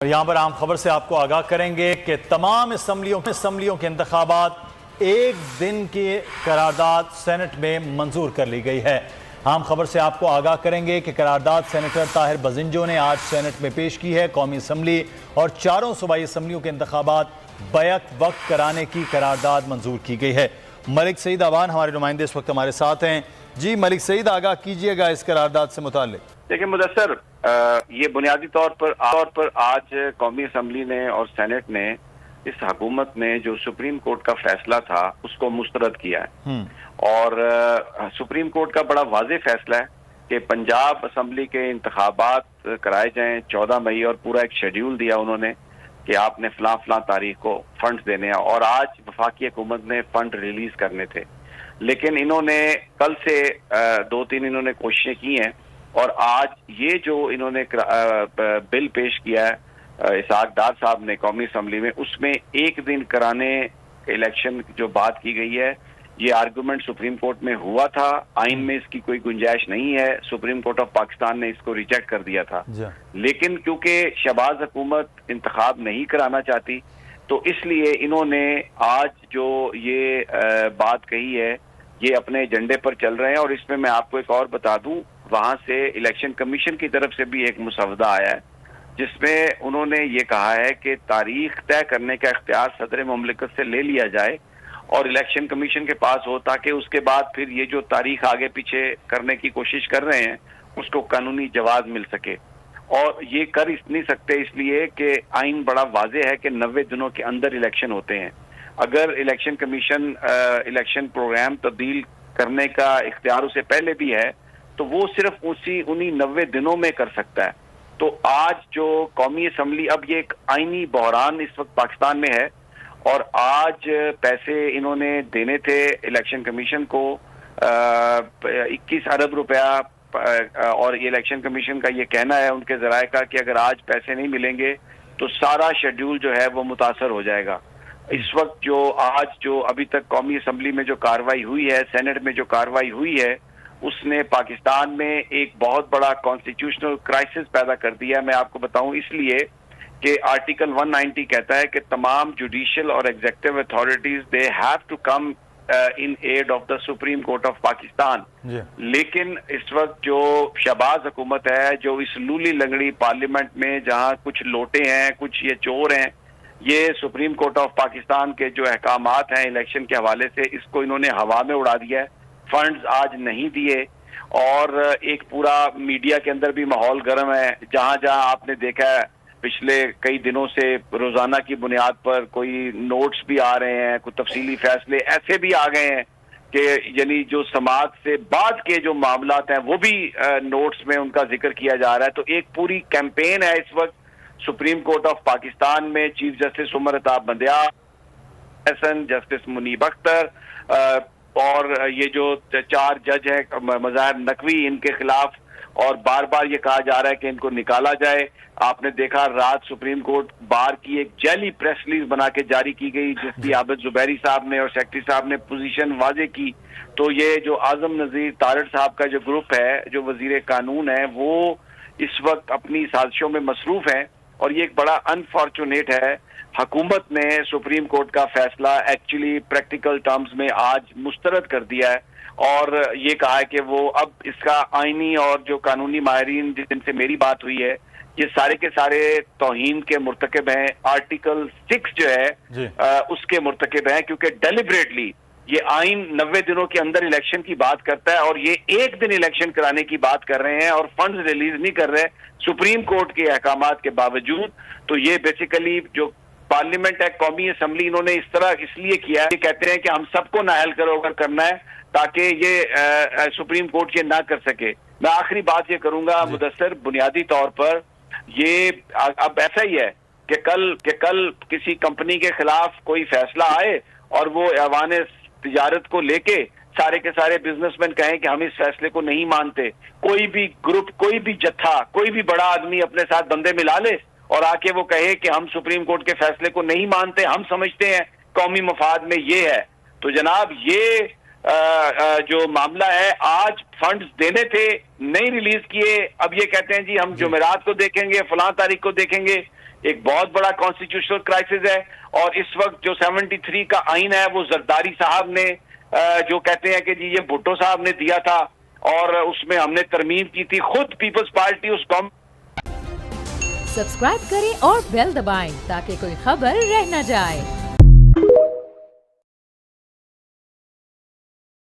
اور یہاں پر عام خبر سے آپ کو آگاہ کریں گے کہ تمام اسمبلیوں کے انتخابات ایک دن کی قرارداد سینٹ میں منظور کر لی گئی ہے۔ عام خبر سے آپ کو آگاہ کریں گے کہ قرارداد سینیٹر طاہر بزنجو نے آج سینٹ میں پیش کی ہے۔ قومی اسمبلی اور چاروں صوبائی اسمبلیوں کے انتخابات بیک وقت کرانے کی قرارداد منظور کی گئی ہے۔ ملک سعید آوان ہمارے نمائندے اس وقت ہمارے ساتھ ہیں۔ جی ملک سعید، آگاہ کیجئے گا اس قرارداد سے متعلق۔ دیکھیں مدثر، یہ بنیادی طور پر آج قومی اسمبلی نے اور سینٹ نے اس حکومت نے جو سپریم کورٹ کا فیصلہ تھا اس کو مسترد کیا ہے، اور سپریم کورٹ کا بڑا واضح فیصلہ ہے کہ پنجاب اسمبلی کے انتخابات کرائے جائیں 14 مئی، اور پورا ایک شیڈیول دیا انہوں نے کہ آپ نے فلاں تاریخ کو فنڈز دینے ہیں، اور آج وفاقی حکومت نے فنڈ ریلیز کرنے تھے، لیکن انہوں نے کل سے 2-3 انہوں نے کوششیں کی ہیں، اور آج یہ جو انہوں نے بل پیش کیا ہے اسحاق ڈار صاحب نے قومی اسمبلی میں، اس میں ایک دن کرانے الیکشن جو بات کی گئی ہے، یہ آرگومنٹ سپریم کورٹ میں ہوا تھا، آئین میں اس کی کوئی گنجائش نہیں ہے، سپریم کورٹ آف پاکستان نے اس کو ریجیکٹ کر دیا تھا، لیکن کیونکہ شہباز حکومت انتخاب نہیں کرانا چاہتی تو اس لیے انہوں نے آج جو یہ بات کہی ہے یہ اپنے ایجنڈے پر چل رہے ہیں۔ اور اس میں آپ کو ایک اور بتا دوں، وہاں سے الیکشن کمیشن کی طرف سے بھی ایک مسودہ آیا ہے جس میں انہوں نے یہ کہا ہے کہ تاریخ طے کرنے کا اختیار صدر مملکت سے لے لیا جائے اور الیکشن کمیشن کے پاس ہو، تاکہ اس کے بعد پھر یہ جو تاریخ آگے پیچھے کرنے کی کوشش کر رہے ہیں اس کو قانونی جواز مل سکے، اور یہ کر نہیں سکتے اس لیے کہ آئین بڑا واضح ہے کہ 90 دنوں کے اندر الیکشن ہوتے ہیں۔ اگر الیکشن کمیشن الیکشن پروگرام تبدیل کرنے کا اختیار اسے پہلے بھی ہے تو وہ صرف انہی 90 دنوں میں کر سکتا ہے۔ تو آج جو قومی اسمبلی، اب یہ ایک آئینی بحران اس وقت پاکستان میں ہے، اور آج پیسے انہوں نے دینے تھے الیکشن کمیشن کو 21 ارب روپیہ، اور یہ الیکشن کمیشن کا یہ کہنا ہے ان کے ذرائع کا کہ اگر آج پیسے نہیں ملیں گے تو سارا شیڈیول جو ہے وہ متاثر ہو جائے گا۔ اس وقت جو ابھی تک قومی اسمبلی میں جو کارروائی ہوئی ہے، سینٹ میں جو کارروائی ہوئی ہے، اس نے پاکستان میں ایک بہت بڑا کانسٹیٹیوشنل کرائسس پیدا کر دیا ہے۔ میں آپ کو بتاؤں اس لیے کہ آرٹیکل 190 کہتا ہے کہ تمام جوڈیشل اور executive authorities they have to come in aid of the supreme court of Pakistan, لیکن اس وقت جو شہباز حکومت ہے، جو اس لولی لنگڑی پارلیمنٹ میں جہاں کچھ لوٹے ہیں، کچھ یہ چور ہیں، یہ سپریم کورٹ آف پاکستان کے جو احکامات ہیں الیکشن کے حوالے سے، اس کو انہوں نے ہوا میں اڑا دیا ہے، فنڈز آج نہیں دیے، اور ایک پورا میڈیا کے اندر بھی ماحول گرم ہے، جہاں آپ نے دیکھا ہے پچھلے کئی دنوں سے روزانہ کی بنیاد پر کوئی نوٹس بھی آ رہے ہیں، کوئی تفصیلی فیصلے ایسے بھی آ گئے ہیں کہ یعنی جو سماعت سے بعد کے جو معاملات ہیں وہ بھی نوٹس میں ان کا ذکر کیا جا رہا ہے۔ تو ایک پوری کیمپین ہے اس وقت سپریم کورٹ آف پاکستان میں، chief justice Umar Ata Bandial, justice منیب اختر، اور یہ جو 4 جج ہیں مظاہر نقوی، ان کے خلاف، اور بار بار یہ کہا جا رہا ہے کہ ان کو نکالا جائے۔ آپ نے دیکھا رات سپریم کورٹ بار کی ایک جعلی پریس ریلیز بنا کے جاری کی گئی جس کی عابد زبیری صاحب نے اور سیکرٹری صاحب نے پوزیشن واضح کی۔ تو یہ جو اعظم نذیر تارڑ صاحب کا جو گروپ ہے، جو وزیر قانون ہے، وہ اس وقت اپنی سازشوں میں مصروف ہیں، اور یہ ایک بڑا انفارچونیٹ ہے۔ حکومت نے سپریم کورٹ کا فیصلہ ایکچولی پریکٹیکل ٹرمز میں آج مسترد کر دیا ہے، اور یہ کہا ہے کہ وہ اب اس کا آئینی اور جو قانونی ماہرین جن سے میری بات ہوئی ہے، یہ سارے کے سارے توہین کے مرتکب ہیں، آرٹیکل 6 جو ہے اس کے مرتکب ہیں، کیونکہ ڈیلیبریٹلی یہ آئین 90 دنوں کے اندر الیکشن کی بات کرتا ہے، اور یہ ایک دن الیکشن کرانے کی بات کر رہے ہیں اور فنڈز ریلیز نہیں کر رہے سپریم کورٹ کے احکامات کے باوجود۔ تو یہ بیسیکلی جو پارلیمنٹ ہے، قومی اسمبلی، انہوں نے اس طرح اس لیے کیا ہے، یہ کہتے ہیں کہ ہم سب کو نااہل کرنا ہے تاکہ یہ سپریم کورٹ یہ نہ کر سکے۔ میں آخری بات یہ کروں گا مدثر، بنیادی طور پر یہ اب ایسا ہی ہے کہ کل کسی کمپنی کے خلاف کوئی فیصلہ آئے اور وہ ایوان تجارت کو لے کے سارے کے سارے بزنس مین کہیں کہ ہم اس فیصلے کو نہیں مانتے، کوئی بھی گروپ، کوئی بھی جتھا، کوئی بھی بڑا آدمی اپنے ساتھ بندے ملا لے اور آ کے وہ کہے کہ ہم سپریم کورٹ کے فیصلے کو نہیں مانتے، ہم سمجھتے ہیں قومی مفاد میں یہ ہے، تو جناب یہ جو معاملہ ہے، آج فنڈز دینے تھے، نہیں ریلیز کیے، اب یہ کہتے ہیں جی ہم جمعرات کو دیکھیں گے، فلاں تاریخ کو دیکھیں گے۔ ایک بہت بڑا کانسٹیٹیوشنل کرائسس ہے. اور اس وقت جو 73 کا آئین ہے وہ زرداری صاحب نے جو کہتے ہیں کہ جی یہ بھٹو صاحب نے دیا تھا اور اس میں ہم نے ترمیم کی تھی, خود پیپلز پارٹی اس قوم. سبسکرائب کریں اور بیل دبائیں تاکہ کوئی خبر رہ نہ جائے.